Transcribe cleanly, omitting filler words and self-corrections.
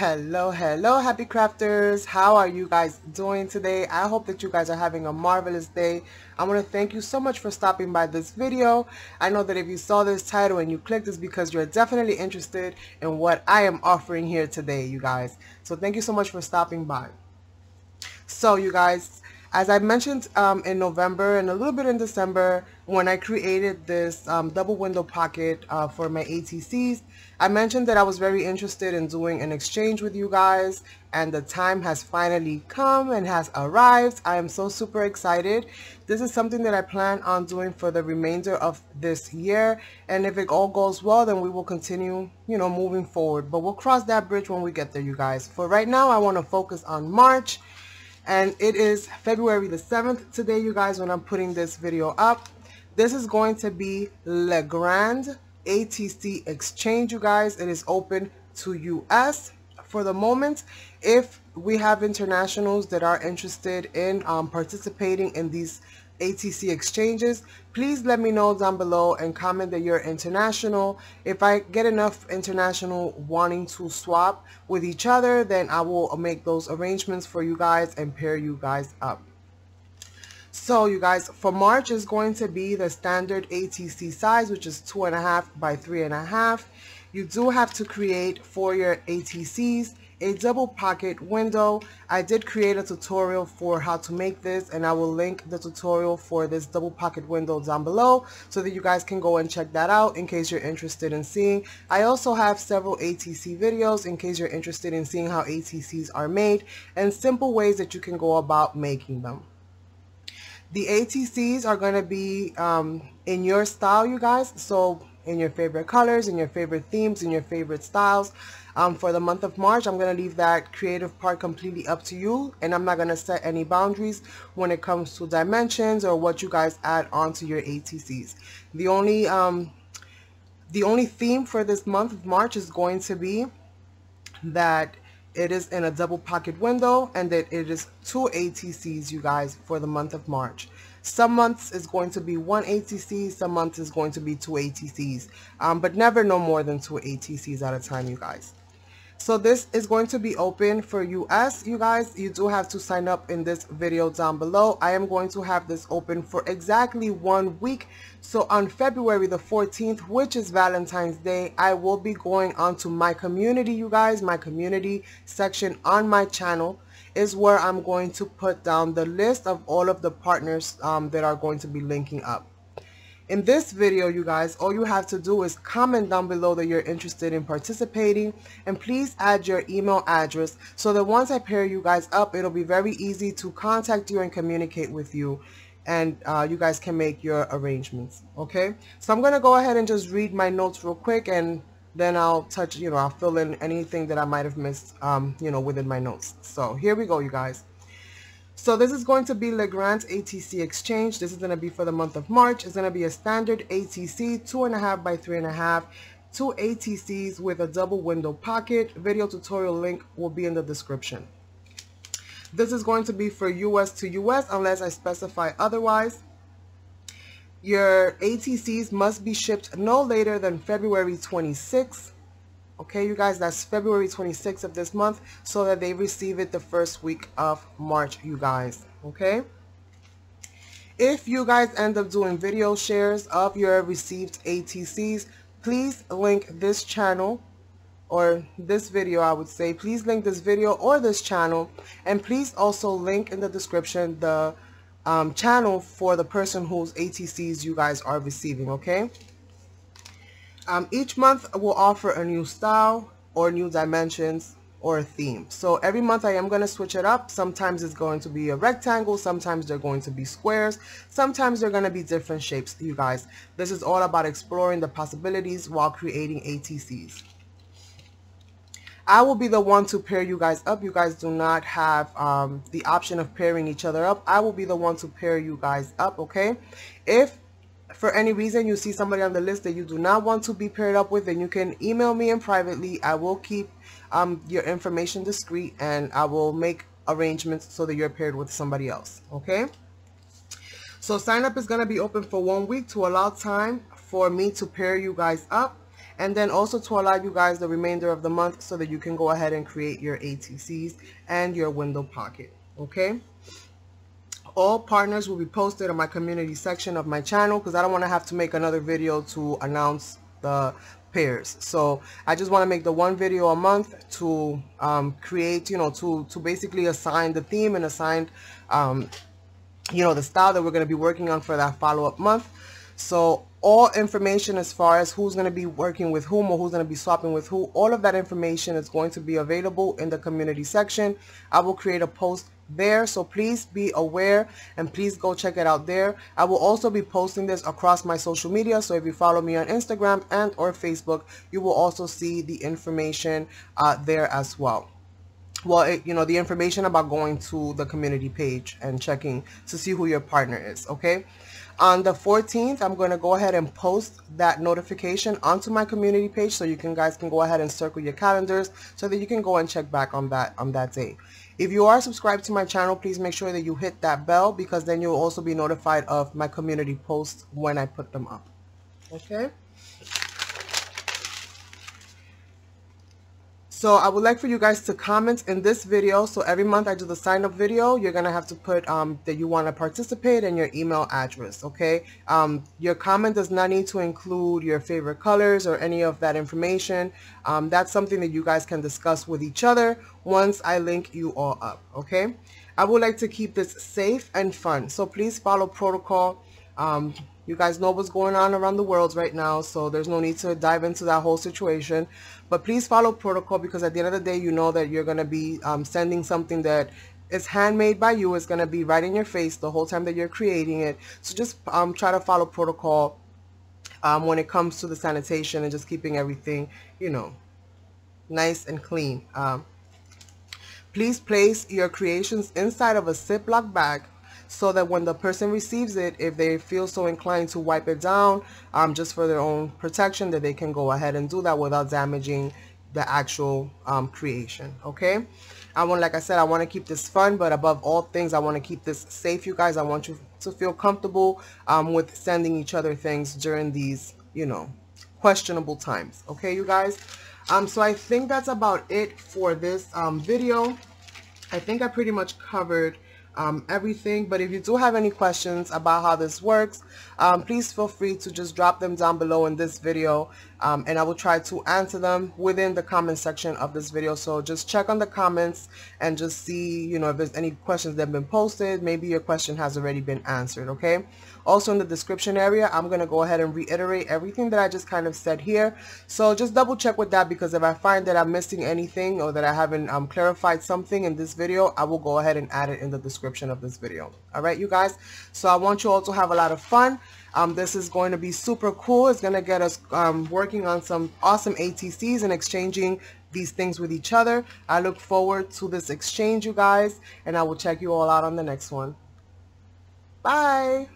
Hello, happy crafters. How are you guys doing today? I hope that you guys are having a marvelous day. I want to thank you so much for stopping by this video. I know that if you saw this title and you clicked, it's because you're definitely interested in what I am offering here today, you guys. So thank you so much for stopping by. So you guys, as I mentioned in November and a little bit in December, when I created this double window pocket for my ATCs, I mentioned that I was very interested in doing an exchange with you guys, and the time has finally come and has arrived. I am so super excited. This is something that I plan on doing for the remainder of this year, and if it all goes well, then we will continue, moving forward. But we'll cross that bridge when we get there, you guys. For right now, I want to focus on March. And it is February the 7th today, you guys, when I'm putting this video up. This is going to be Le Grand ATC Exchange, you guys. It is open to US for the moment. If we have internationals that are interested in participating in these ATC exchanges, please let me know down below and comment that you're international. If I get enough international wanting to swap with each other, then I will make those arrangements for you guys and pair you guys up. So you guys, for March is going to be the standard ATC size, which is 2.5 by 3.5. You do have to create for your ATCs a double pocket window. I did create a tutorial for how to make this, and I will link the tutorial for this double pocket window down below so that you guys can go and check that out in case you're interested in seeing. I also have several ATC videos in case you're interested in seeing how ATCs are made and simple ways that you can go about making them. The ATCs are going to be in your style, you guys, so in your favorite colors, in your favorite themes, in your favorite styles. For the month of March, I'm going to leave that creative part completely up to you, and I'm not going to set any boundaries when it comes to dimensions or what you guys add onto your ATCs. The only theme for this month of March is going to be that it is in a double pocket window and that it is 2 ATCs, you guys, for the month of March. Some months is going to be 1 ATC, some months is going to be 2 ATCs, but never no more than 2 ATCs at a time, you guys. So this is going to be open for US, you guys. You do have to sign up in this video down below. I am going to have this open for exactly 1 week. So on February the 14th, which is Valentine's Day, I will be going onto my community, you guys. My community section on my channel is where I'm going to put down the list of all of the partners that are going to be linking up. In this video, you guys, all you have to do is comment down below that you're interested in participating, and please add your email address so that once I pair you guys up, it'll be very easy to contact you and communicate with you, and you guys can make your arrangements. Okay, so I'm gonna go ahead and just read my notes real quick, and then I'll touch, I'll fill in anything that I might have missed, within my notes. So here we go, you guys. So this is going to be Le Grand ATC Exchange. This is going to be for the month of March. It's going to be a standard ATC, 2.5 by 3.5, 2 ATCs with a double window pocket. Video tutorial link will be in the description. This is going to be for US to US unless I specify otherwise. Your ATCs must be shipped no later than February 26th. Okay, you guys, that's February 26th of this month, so that they receive it the first week of March, you guys. Okay, if you guys end up doing video shares of your received ATCs, please link this channel or this video. I would say please link this video or this channel, and please also link in the description the channel for the person whose ATCs you guys are receiving. Okay, each month will offer a new style or new dimensions or a theme. So every month I am going to switch it up. Sometimes it's going to be a rectangle, sometimes they're going to be squares, sometimes they're going to be different shapes, you guys. This is all about exploring the possibilities while creating ATCs. I will be the one to pair you guys up. You guys do not have the option of pairing each other up. I will be the one to pair you guys up, okay? If for any reason you see somebody on the list that you do not want to be paired up with, then you can email me in privately. I will keep your information discreet, and I will make arrangements so that you're paired with somebody else. Okay, so sign up is going to be open for 1 week to allow time for me to pair you guys up, and then also to allow you guys the remainder of the month so that you can go ahead and create your ATCs and your window pocket. Okay, all partners will be posted on my community section of my channel because I don't want to have to make another video to announce the pairs. So I just want to make the one video a month to create, to basically assign the theme and assign the style that we're going to be working on for that follow-up month. So all information as far as who's going to be working with whom or who's going to be swapping with who, all of that information is going to be available in the community section. I will create a post there, so please be aware and please go check it out there. I will also be posting this across my social media, so if you follow me on Instagram and or Facebook, you will also see the information there as well. Well, the information about going to the community page and checking to see who your partner is. Okay, on the 14th, I'm going to go ahead and post that notification onto my community page, so you guys can go ahead and circle your calendars so that you can go and check back on that day. If you are subscribed to my channel, please make sure that you hit that bell, because then you'll also be notified of my community posts when I put them up. Okay. So I would like for you guys to comment in this video. So every month I do the sign up video, you're going to have to put that you want to participate and your email address. Okay. Your comment does not need to include your favorite colors or any of that information. That's something that you guys can discuss with each other once I link you all up. Okay. I would like to keep this safe and fun. So please follow protocol. You guys know what's going on around the world right now, so there's no need to dive into that whole situation. But please follow protocol, because at the end of the day, you know that you're going to be sending something that is handmade by you. It's going to be right in your face the whole time that you're creating it. So just try to follow protocol when it comes to the sanitation and just keeping everything, nice and clean. Please place your creations inside of a Ziploc bag, so that when the person receives it, if they feel so inclined to wipe it down, just for their own protection, that they can go ahead and do that without damaging the actual creation. Okay, like I said, I want to keep this fun, but above all things, I want to keep this safe, you guys. I want you to feel comfortable with sending each other things during these, questionable times. Okay, you guys. So I think that's about it for this video. I think I pretty much covered everything, but if you do have any questions about how this works, please feel free to just drop them down below in this video, and I will try to answer them within the comment section of this video. So just check on the comments and just see, if there's any questions that have been posted. Maybe your question has already been answered. Okay, also in the description area, I'm going to go ahead and reiterate everything that I just kind of said here, so just double check with that, because if I find that I'm missing anything or that I haven't clarified something in this video, I will go ahead and add it in the description of this video. All right, you guys, so I want you all to have a lot of fun. This is going to be super cool. It's going to get us working on some awesome ATCs and exchanging these things with each other. I look forward to this exchange, you guys, and I will check you all out on the next one. Bye.